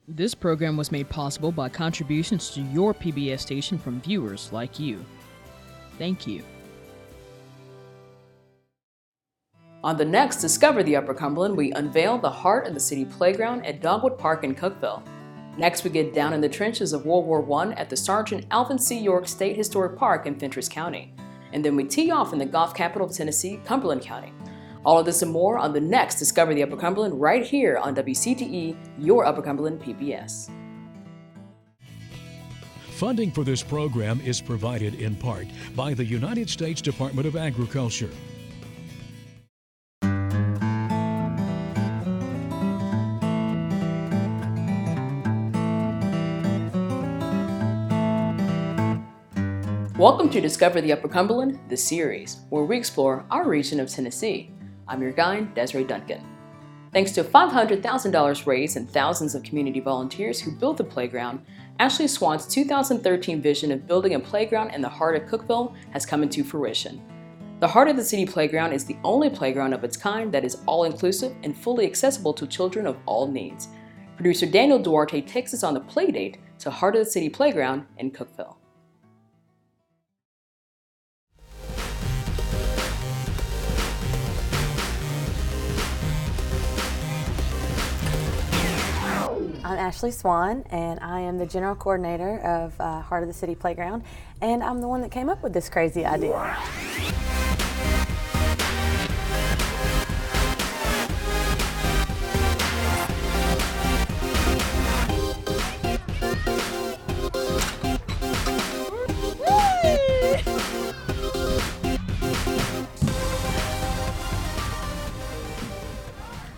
This program was made possible by contributions to your PBS station from viewers like you. Thank you. On the next Discover the Upper Cumberland, we unveil the heart of the city playground at Dogwood Park in Cookeville. Next, we get down in the trenches of World War I at the Sergeant Alvin C. York State Historic Park in Fentress County. And then we tee off in the golf capital of Tennessee, Cumberland County. All of this and more on the next Discover the Upper Cumberland right here on WCTE, your Upper Cumberland PBS. Funding for this program is provided in part by the United States Department of Agriculture. Welcome to Discover the Upper Cumberland, the series, where we explore our region of Tennessee. I'm your guide, Desiree Duncan. Thanks to $500,000 raised and thousands of community volunteers who built the playground, Ashley Swan's 2013 vision of building a playground in the heart of Cookeville has come into fruition. The Heart of the City Playground is the only playground of its kind that is all-inclusive and fully accessible to children of all needs. Producer Daniel Duarte takes us on the play date to Heart of the City Playground in Cookeville. I'm Ashley Swan, and I am the general coordinator of Heart of the City Playground, and I'm the one that came up with this crazy idea.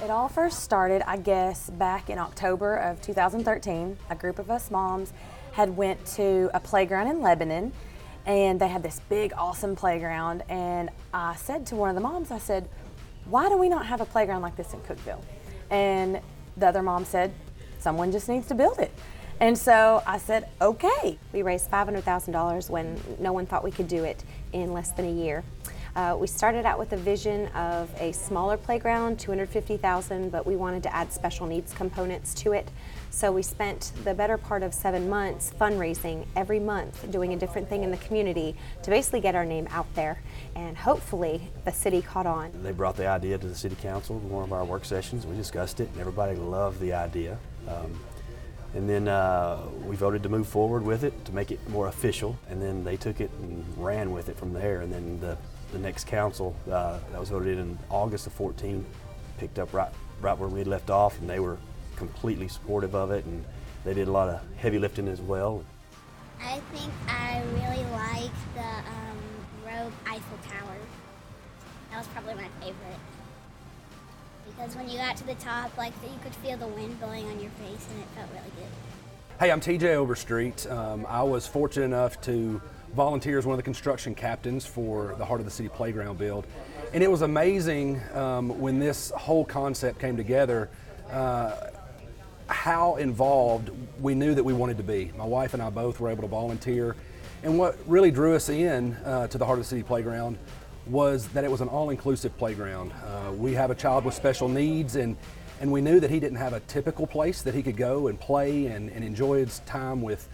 It all first started, I guess, back in October of 2013. A group of us moms had went to a playground in Lebanon, and they had this big, awesome playground. And I said to one of the moms, I said, why do we not have a playground like this in Cookeville? And the other mom said, someone just needs to build it. And so I said, okay. We raised $500,000 when no one thought we could do it in less than a year. We started out with a vision of a smaller playground, $250,000, but we wanted to add special needs components to it. So we spent the better part of 7 months fundraising every month, doing a different thing in the community to basically get our name out there. And hopefully the city caught on. They brought the idea to the city council in one of our work sessions. We discussed it and everybody loved the idea. And then we voted to move forward with it to make it more official. And then they took it and ran with it from there. And then the next council that was voted in August of 14 picked up right where we had left off, and they were completely supportive of it, and they did a lot of heavy lifting as well. I think I really like the Rogue Eiffel Tower. That was probably my favorite. Because when you got to the top, you could feel the wind blowing on your face, and it felt really good. Hey, I'm TJ Overstreet. I was fortunate enough to volunteer as one of the construction captains for the Heart of the City Playground build. And it was amazing when this whole concept came together, how involved we knew that we wanted to be. My wife and I both were able to volunteer. And what really drew us in to the Heart of the City Playground was that it was an all-inclusive playground. We have a child with special needs, and we knew that he didn't have a typical place that he could go and play and enjoy his time with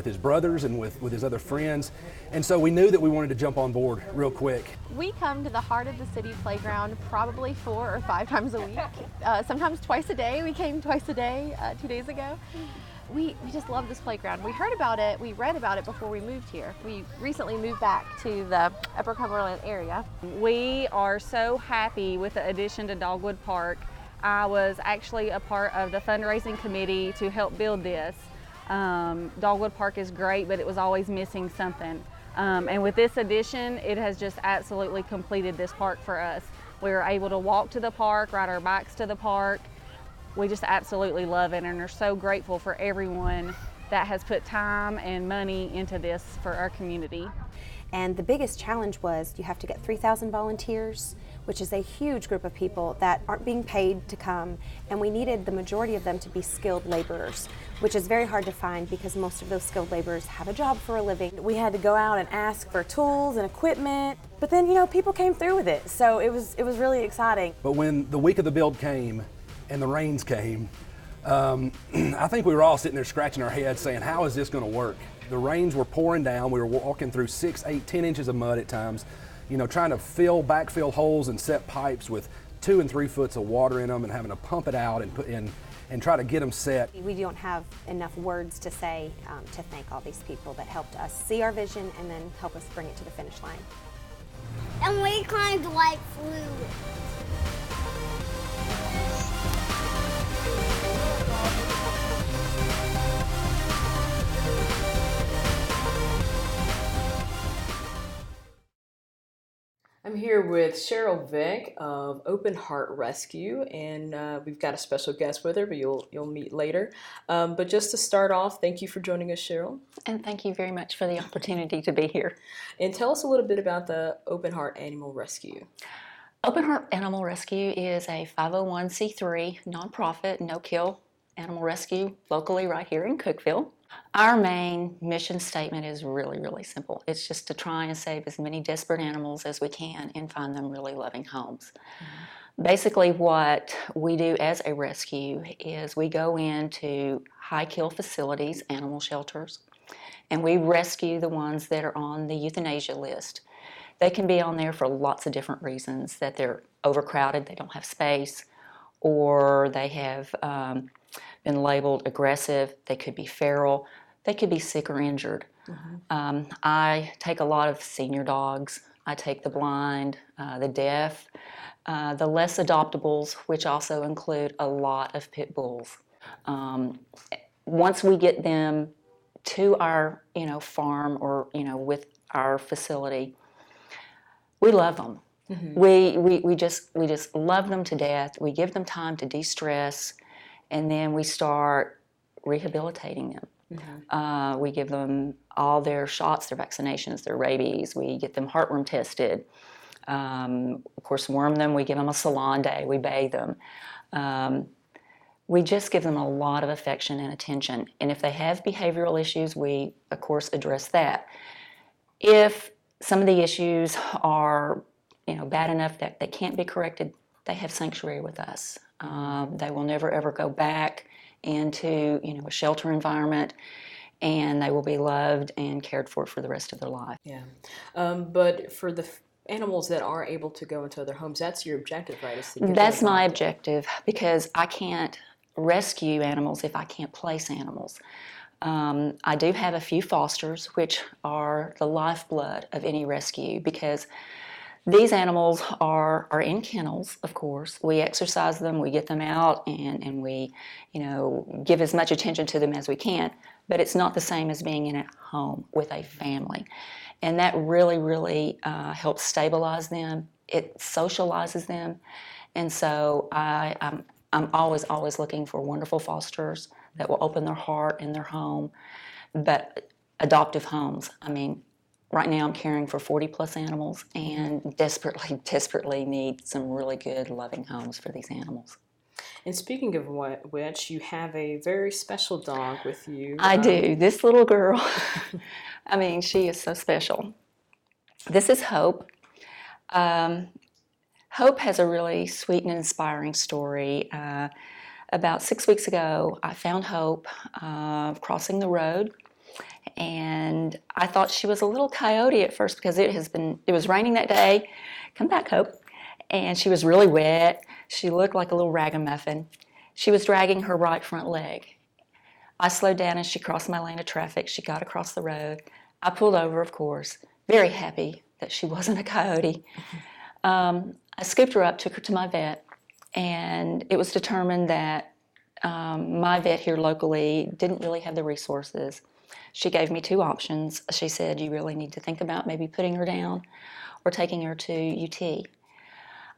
his brothers and with his other friends. And so we knew that we wanted to jump on board real quick. We come to the Heart of the City Playground probably 4 or 5 times a week, sometimes twice a day. We came twice a day 2 days ago. We just love this playground. We heard about it, we read about it before we moved here. We recently moved back to the Upper Cumberland area. We are so happy with the addition to Dogwood Park. I was actually a part of the fundraising committee to help build this. Dogwood Park is great, but it was always missing something. And with this addition, it has just absolutely completed this park for us. We were able to walk to the park, ride our bikes to the park. We just absolutely love it and are so grateful for everyone that has put time and money into this for our community. And the biggest challenge was you have to get 3,000 volunteers, which is a huge group of people that aren't being paid to come, and we needed the majority of them to be skilled laborers, which is very hard to find because most of those skilled laborers have a job for a living. We had to go out and ask for tools and equipment, but then people came through with it, so it was really exciting. But when the week of the build came and the rains came, I think we were all sitting there scratching our heads saying, how is this going to work? The rains were pouring down. We were walking through 6, 8, 10 inches of mud at times, you know, trying to backfill holes and set pipes with 2 and 3 foot of water in them and having to pump it out and put in and try to get them set. We don't have enough words to say to thank all these people that helped us see our vision and then help us bring it to the finish line. And we climbed like fluid. I'm here with Cheryl Vick of Open Heart Rescue, and we've got a special guest with her, but you'll meet later. But just to start off, thank you for joining us, Cheryl. And thank you very much for the opportunity to be here. And tell us a little bit about the Open Heart Animal Rescue. Open Heart Animal Rescue is a 501c3 nonprofit, no-kill animal rescue locally right here in Cookeville. Our main mission statement is really, really simple. It's just to try and save as many desperate animals as we can and find them really loving homes. Mm-hmm. Basically what we do as a rescue is we go into high-kill facilities, animal shelters, and we rescue the ones that are on the euthanasia list. They can be on there for lots of different reasons, that they're overcrowded, they don't have space, or they have been labeled aggressive, they could be feral, they could be sick or injured. Mm-hmm. I take a lot of senior dogs, I take the blind, the deaf, the less adoptables, which also include a lot of pit bulls. Once we get them to our farm or with our facility, we love them. Mm-hmm. We just love them to death. We give them time to de-stress, and then we start rehabilitating them. Mm-hmm. We give them all their shots, their vaccinations, their rabies. We get them heartworm tested. Of course, worm them. We give them a salon day. We bathe them. We just give them a lot of affection and attention. And if they have behavioral issues, we, of course, address that. If some of the issues are bad enough that they can't be corrected, they have sanctuary with us. They will never ever go back into a shelter environment, and they will be loved and cared for the rest of their life. Yeah, but for the animals that are able to go into other homes, that's your objective, right? That's my objective, because I can't rescue animals if I can't place animals. I do have a few fosters, which are the lifeblood of any rescue, because these animals are in kennels, of course. We exercise them, we get them out, and we, give as much attention to them as we can. But it's not the same as being in a home with a family. And that really, really helps stabilize them. It socializes them. And so I'm always looking for wonderful fosters that will open their heart and their home. But adoptive homes, right now I'm caring for 40 plus animals and desperately need some really good, loving homes for these animals. And speaking of which, you have a very special dog with you. I do. This little girl, she is so special. This is Hope. Hope has a really sweet and inspiring story. About 6 weeks ago, I found Hope crossing the road. And I thought she was a little coyote at first, because it was raining that day. Come back, Hope. And she was really wet. She looked like a little ragamuffin. She was dragging her right front leg. I slowed down as she crossed my lane of traffic. She got across the road. I pulled over, of course, very happy that she wasn't a coyote. I scooped her up, took her to my vet, and it was determined that my vet here locally didn't really have the resources. She gave me 2 options. She said, you really need to think about maybe putting her down or taking her to UT.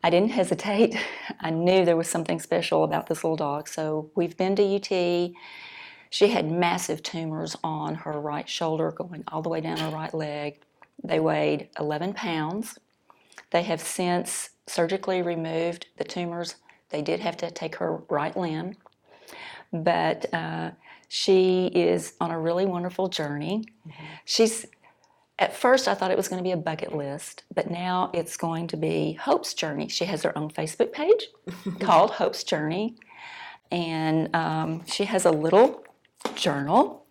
I didn't hesitate. I knew there was something special about this little dog, so we've been to UT. She had massive tumors on her right shoulder going all the way down her right leg. They weighed 11 pounds. They have since surgically removed the tumors. They did have to take her right limb, but she is on a really wonderful journey. Mm-hmm. At first I thought it was going to be a bucket list, but now it's going to be Hope's Journey. She has her own Facebook page called Hope's Journey. And she has a little journal.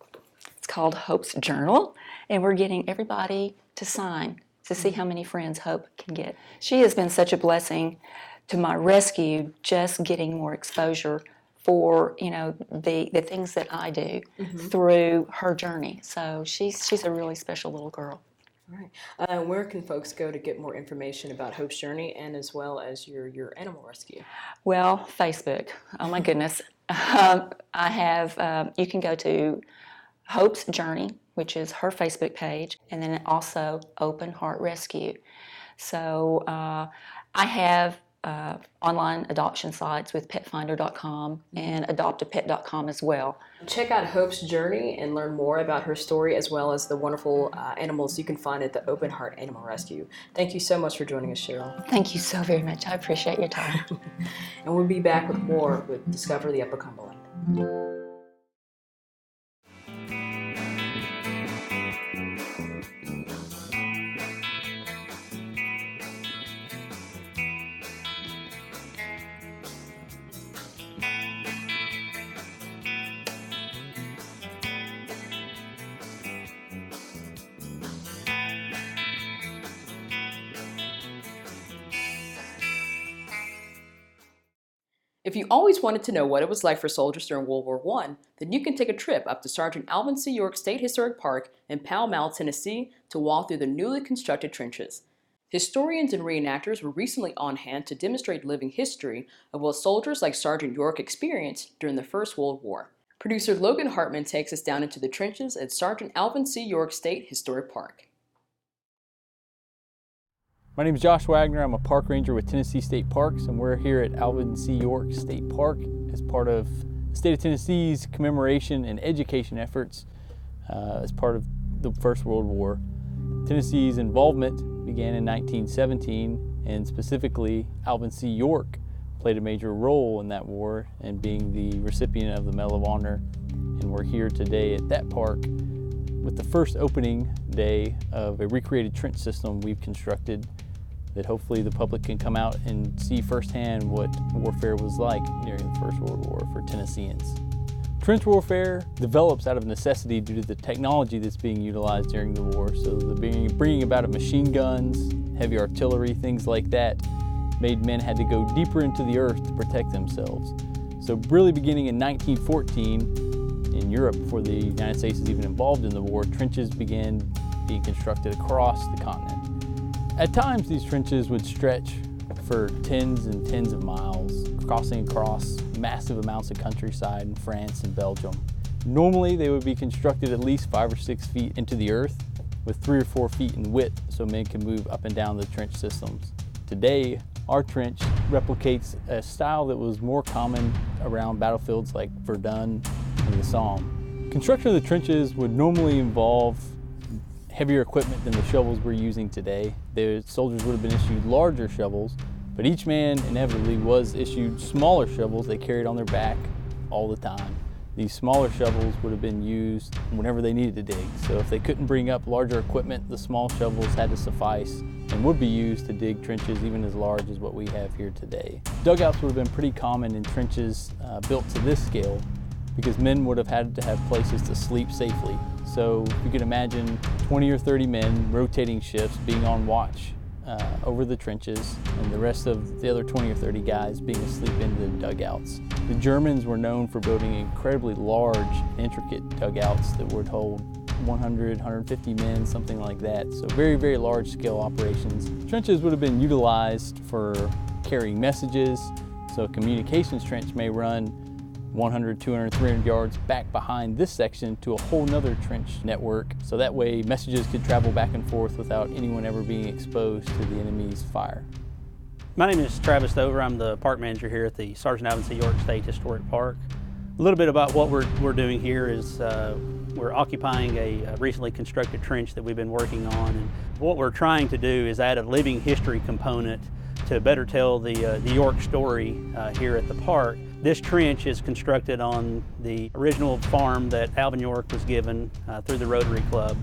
It's called Hope's Journal, and we're getting everybody to sign to see how many friends Hope can get. She has been such a blessing to my rescue, just getting more exposure for, you know, the things that I do through her journey. So she's a really special little girl. All right. Where can folks go to get more information about Hope's journey and as well as your animal rescue? Well, Facebook. Oh my goodness. I have, you can go to Hope's Journey, which is her Facebook page, and then also Open Heart Rescue. So I have online adoption sites with petfinder.com and adoptapet.com as well. Check out Hope's journey and learn more about her story as well as the wonderful animals you can find at the Open Heart Animal Rescue. Thank you so much for joining us, Cheryl. Thank you so very much. I appreciate your time. And we'll be back with more with Discover the Upper Cumberland. If you always wanted to know what it was like for soldiers during World War I, then you can take a trip up to Sergeant Alvin C State Historic Park in Pall Mall, Tennessee to walk through the newly constructed trenches. Historians and reenactors were recently on hand to demonstrate living history of what soldiers like Sergeant York experienced during the First World War. Producer Logan Hartman takes us down into the trenches at Sergeant Alvin C State Historic Park. My name is Josh Wagner. I'm a park ranger with Tennessee State Parks, and we're here at Alvin C. York State Park as part of the state of Tennessee's commemoration and education efforts as part of the First World War. Tennessee's involvement began in 1917, and specifically Alvin C. York played a major role in that war and being the recipient of the Medal of Honor. And we're here today at that park with the first opening day of a recreated trench system we've constructed that hopefully the public can come out and see firsthand what warfare was like during the First World War for Tennesseans. Trench warfare develops out of necessity due to the technology that's being utilized during the war. So the bringing about of machine guns, heavy artillery, things like that, made men had to go deeper into the earth to protect themselves. So really beginning in 1914, in Europe, before the United States was even involved in the war, trenches began being constructed across the continent. At times, these trenches would stretch for tens and tens of miles, crossing across massive amounts of countryside in France and Belgium. Normally, they would be constructed at least 5 or 6 feet into the earth, with 3 or 4 feet in width so men can move up and down the trench systems. Today, our trench replicates a style that was more common around battlefields like Verdun and the Somme. Construction of the trenches would normally involve heavier equipment than the shovels we're using today. The soldiers would have been issued larger shovels, but each man inevitably was issued smaller shovels they carried on their back all the time. These smaller shovels would have been used whenever they needed to dig. So if they couldn't bring up larger equipment, the small shovels had to suffice and would be used to dig trenches even as large as what we have here today. Dugouts would have been pretty common in trenches built to this scale because men would have had to have places to sleep safely. So you can imagine 20 or 30 men rotating shifts being on watch over the trenches, and the rest of the other 20 or 30 guys being asleep in the dugouts. The Germans were known for building incredibly large, intricate dugouts that would hold 100, 150 men, something like that. So very, very large scale operations. Trenches would have been utilized for carrying messages. So a communications trench may run 100, 200, 300 yards back behind this section to a whole nother trench network. So that way messages could travel back and forth without anyone ever being exposed to the enemy's fire. My name is Travis Dover. I'm the park manager here at the Sergeant Alvin C. York State Historic Park. A little bit about what we're doing here is we're occupying a recently constructed trench that we've been working on. And what we're trying to do is add a living history component to better tell the York story here at the park. This trench is constructed on the original farm that Alvin York was given through the Rotary Club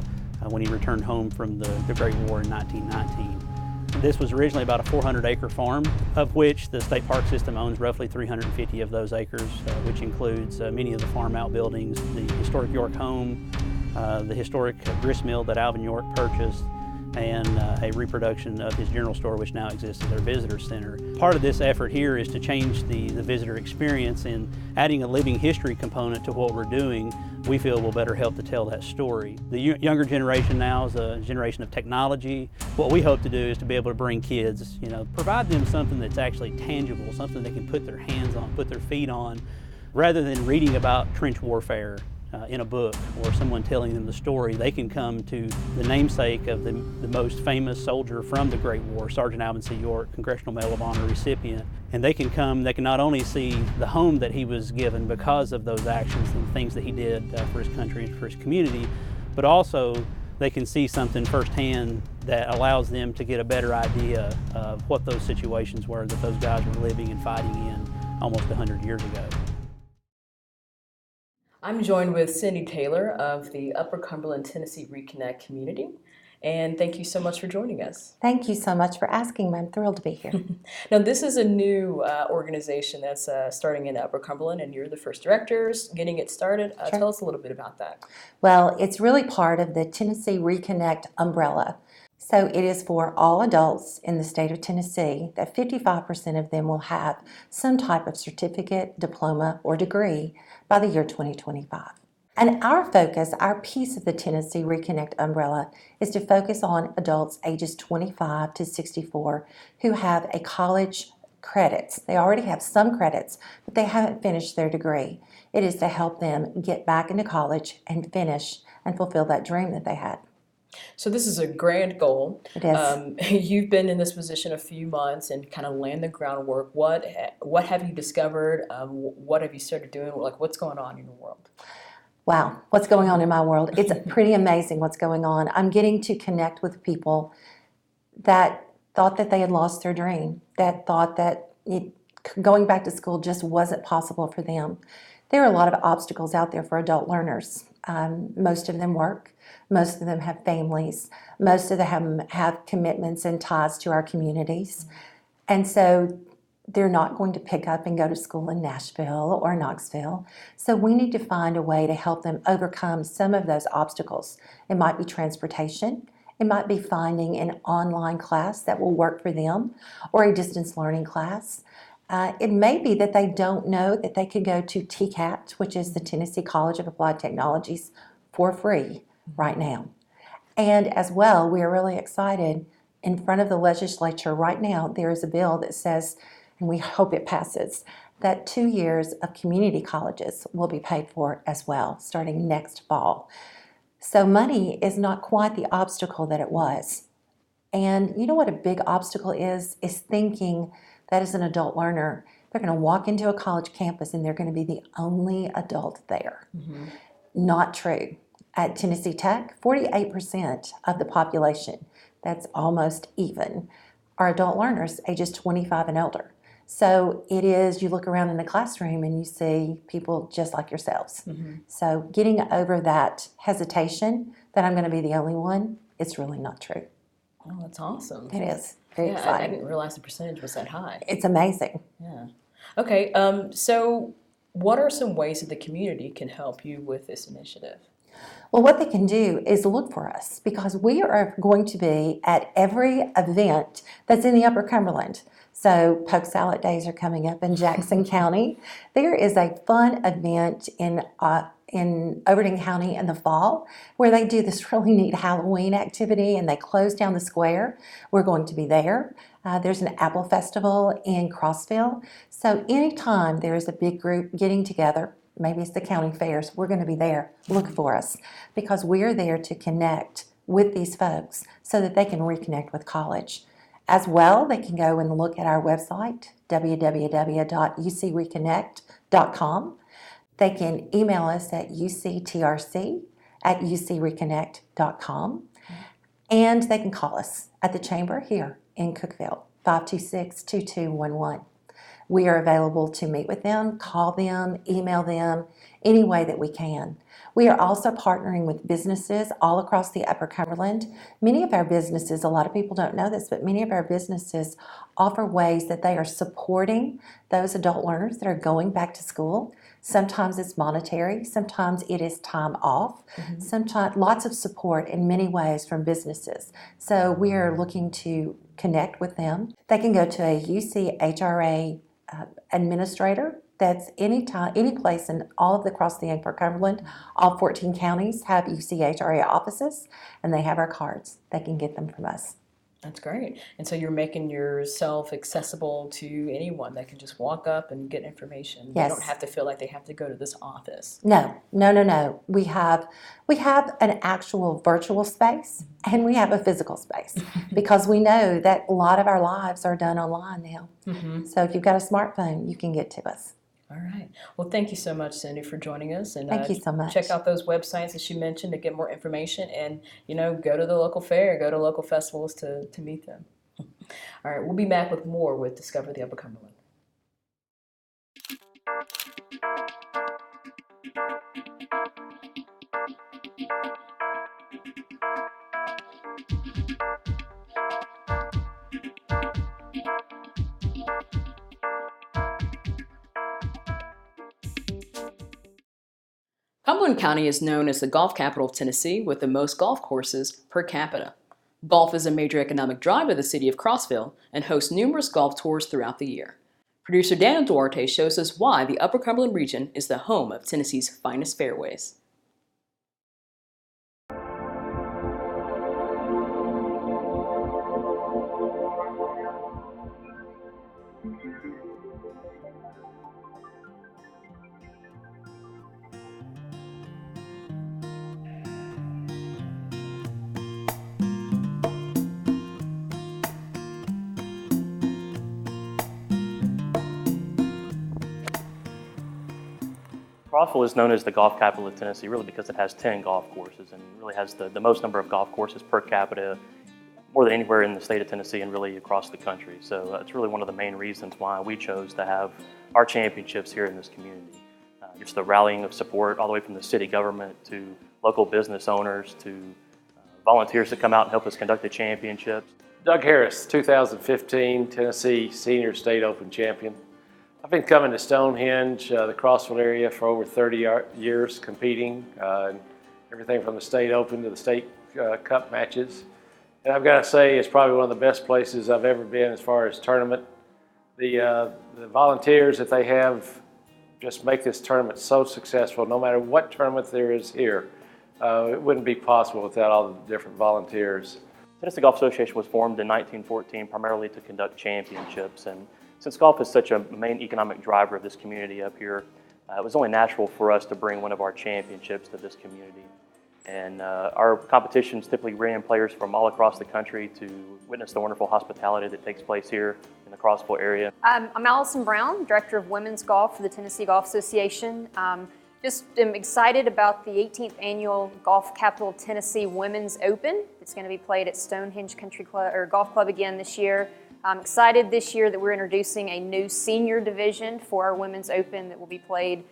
when he returned home from the Great War in 1919. This was originally about a 400-acre farm, of which the state park system owns roughly 350 of those acres, which includes many of the farm outbuildings, the historic York home, the historic grist mill that Alvin York purchased, and a reproduction of his general store, which now exists as their visitor center. Part of this effort here is to change the visitor experience, and adding a living history component to what we're doing, we feel will better help to tell that story. The younger generation now is a generation of technology. What we hope to do is to be able to bring kids, provide them something that's actually tangible, something they can put their hands on, put their feet on, rather than reading about trench warfare in a book or someone telling them the story. They can come to the namesake of the most famous soldier from the Great War, Sergeant Alvin C. York, Congressional Medal of Honor recipient, and they can not only see the home that he was given because of those actions and things that he did for his country and for his community, but also they can see something firsthand that allows them to get a better idea of what those situations were that those guys were living and fighting in almost 100 years ago. I'm joined with Cindy Taylor of the Upper Cumberland, Tennessee Reconnect community. And thank you so much for joining us. Thank you so much for asking me. I'm thrilled to be here. Now, this is a new organization that's starting in Upper Cumberland, and you're the first directors getting it started. Sure. Tell us a little bit about that. Well, it's really part of the Tennessee Reconnect umbrella. So it is for all adults in the state of Tennessee, that 55% of them will have some type of certificate, diploma, or degree by the year 2025. And our focus, our piece of the Tennessee Reconnect umbrella, is to focus on adults ages 25 to 64 who have a college credits. They already have some credits, but they haven't finished their degree. It is to help them get back into college and finish and fulfill that dream that they had. So this is a grand goal. It is. You've been in this position a few months and kind of laying the groundwork. What have you discovered? What have you started doing? Like, what's going on in your world? Wow, what's going on in my world? It's pretty amazing what's going on. I'm getting to connect with people that thought that they had lost their dream, that thought that going back to school just wasn't possible for them. There are a lot of obstacles out there for adult learners. Most of them work. Most of them have families. Most of them have commitments and ties to our communities. And so they're not going to pick up and go to school in Nashville or Knoxville. So we need to find a way to help them overcome some of those obstacles. It might be transportation. It might be finding an online class that will work for them, or a distance learning class. It may be that they don't know that they could go to TCAT, which is the Tennessee College of Applied Technologies, for free right now. And as well, we are really excited. In front of the legislature right now, there is a bill that says, and we hope it passes, that 2 years of community colleges will be paid for as well, starting next fall. So money is not quite the obstacle that it was. And you know what a big obstacle is thinking that as an adult learner, they're going to walk into a college campus and they're going to be the only adult there. Mm-hmm. Not true. At Tennessee Tech, 48% of the population, that's almost even, are adult learners ages 25 and older. So it is, you look around in the classroom and you see people just like yourselves. Mm-hmm. So getting over that hesitation that I'm going to be the only one, it's really not true. Oh, that's awesome. It is. Very exciting. I didn't realize the percentage was that high. It's amazing. Yeah. Okay, so what are some ways that the community can help you with this initiative? Well, what they can do is look for us, because we are going to be at every event that's in the Upper Cumberland. So Poke Salad Days are coming up in Jackson County. There is a fun event in Overton County in the fall where they do this really neat Halloween activity and they close down the square. We're going to be there. There's an apple festival in Crossville. So anytime there is a big group getting together, maybe it's the county fairs, we're going to be there. Look for us, because we are there to connect with these folks so that they can reconnect with college. As well, they can go and look at our website, www.ucreconnect.com. They can email us at uctrc@ucreconnect.com. And they can call us at the chamber here in Cookeville, 526-2211. we are available to meet with them, call them, email them, any way that we can. We are also partnering with businesses all across the Upper Cumberland. Many of our businesses, a lot of people don't know this, but many of our businesses offer ways that they are supporting those adult learners that are going back to school. Sometimes it's monetary, sometimes it is time off, sometimes lots of support in many ways from businesses. So we are looking to connect with them. They can go to a UCHRA administrator. That's any place in all across the Upper Cumberland. All 14 counties have UCHRA offices, and they have our cards. They can get them from us. That's great. And so you're making yourself accessible to anyone that can just walk up and get information. Yes. They don't have to feel like they have to go to this office. No. We have an actual virtual space, and we have a physical space because we know that a lot of our lives are done online now. So if you've got a smartphone, you can get to us. All right. Well, thank you so much, Cindy, for joining us. And Thank you so much. Check out those websites that she mentioned to get more information, and go to the local fair, go to local festivals to meet them. All right. We'll be back with more with Discover the Upper Cumberland. Cumberland County is known as the golf capital of Tennessee with the most golf courses per capita. Golf is a major economic drive of the city of Crossville and hosts numerous golf tours throughout the year. Producer Daniel Duarte shows us why the Upper Cumberland region is the home of Tennessee's finest fairways. Crossville is known as the golf capital of Tennessee really because it has 10 golf courses and really has the most number of golf courses per capita, more than anywhere in the state of Tennessee and really across the country. So it's really one of the main reasons why we chose to have our championships here in this community. Just the rallying of support all the way from the city government to local business owners to volunteers to come out and help us conduct the championships. Doug Harris, 2015 Tennessee Senior State Open Champion. I've been coming to Stonehenge, the Crossville area, for over 30 years competing, everything from the State Open to the State Cup matches. And I've got to say, it's probably one of the best places I've ever been as far as tournament. The volunteers that they have just make this tournament so successful. No matter what tournament there is here, it wouldn't be possible without all the different volunteers. Tennessee Golf Association was formed in 1914 primarily to conduct championships, and since golf is such a main economic driver of this community up here, it was only natural for us to bring one of our championships to this community. And our competitions typically bring in players from all across the country to witness the wonderful hospitality that takes place here in the Crossville area. I'm Allison Brown, Director of Women's Golf for the Tennessee Golf Association. Just am excited about the 18th Annual Golf Capital of Tennessee Women's Open. It's going to be played at Stonehenge Country Club or Golf Club again this year. I'm excited this year that we're introducing a new senior division for our Women's Open that will be played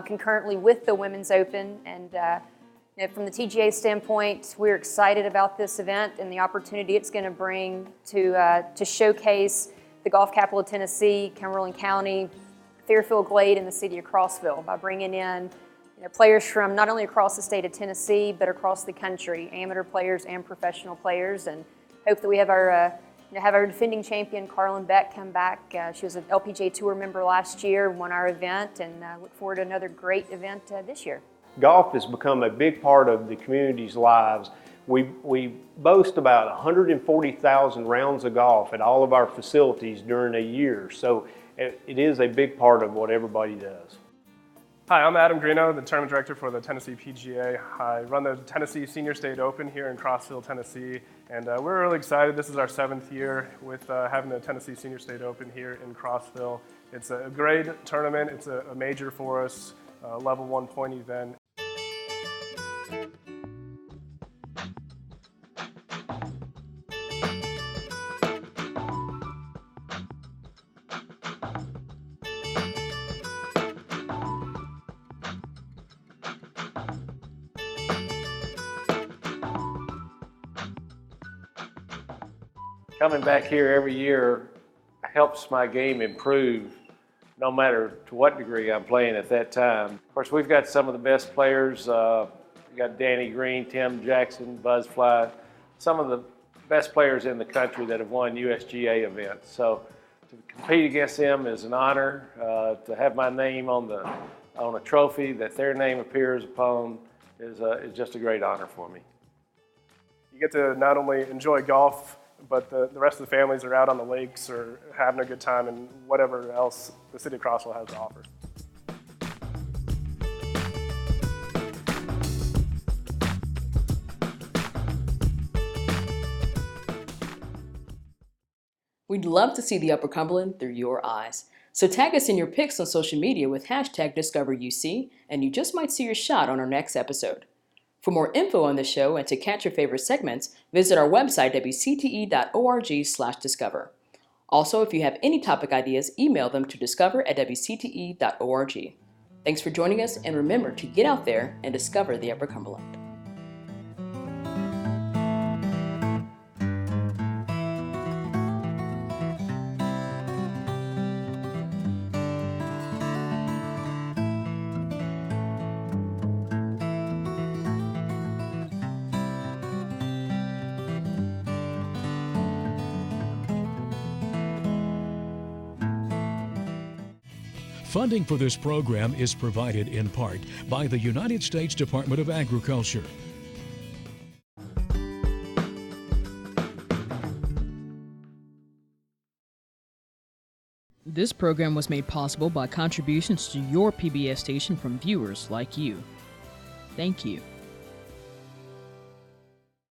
concurrently with the Women's Open. And from the TGA standpoint, we're excited about this event and the opportunity it's going to bring to showcase the golf capital of Tennessee, Cumberland County, Fairfield Glade, and the city of Crossville by bringing in players from not only across the state of Tennessee, but across the country, amateur players and professional players, and hope that we have our defending champion, Carlin Beck, come back. She was an LPGA Tour member last year, won our event, and look forward to another great event this year. Golf has become a big part of the community's lives. We boast about 140,000 rounds of golf at all of our facilities during a year, so it is a big part of what everybody does. Hi, I'm Adam Greeno, the Tournament Director for the Tennessee PGA. I run the Tennessee Senior State Open here in Crossville, Tennessee, and we're really excited. This is our 7th year with having the Tennessee Senior State Open here in Crossville. It's a great tournament. It's a major for us, level 1 point event. Coming back here every year helps my game improve, no matter to what degree I'm playing at that time. Of course, we've got some of the best players. We got Danny Green, Tim Jackson, Buzzfly, some of the best players in the country that have won USGA events. So to compete against them is an honor. To have my name on a trophy that their name appears upon is just a great honor for me. You get to not only enjoy golf, but the rest of the families are out on the lakes or having a good time and whatever else the city of Crossville has to offer. We'd love to see the Upper Cumberland through your eyes. So tag us in your pics on social media with #DiscoverUC, and you just might see your shot on our next episode. For more info on the show and to catch your favorite segments, visit our website, wcte.org/discover. Also, if you have any topic ideas, email them to discover@wcte.org. Thanks for joining us, and remember to get out there and discover the Upper Cumberland. Funding for this program is provided in part by the United States Department of Agriculture. This program was made possible by contributions to your PBS station from viewers like you. Thank you.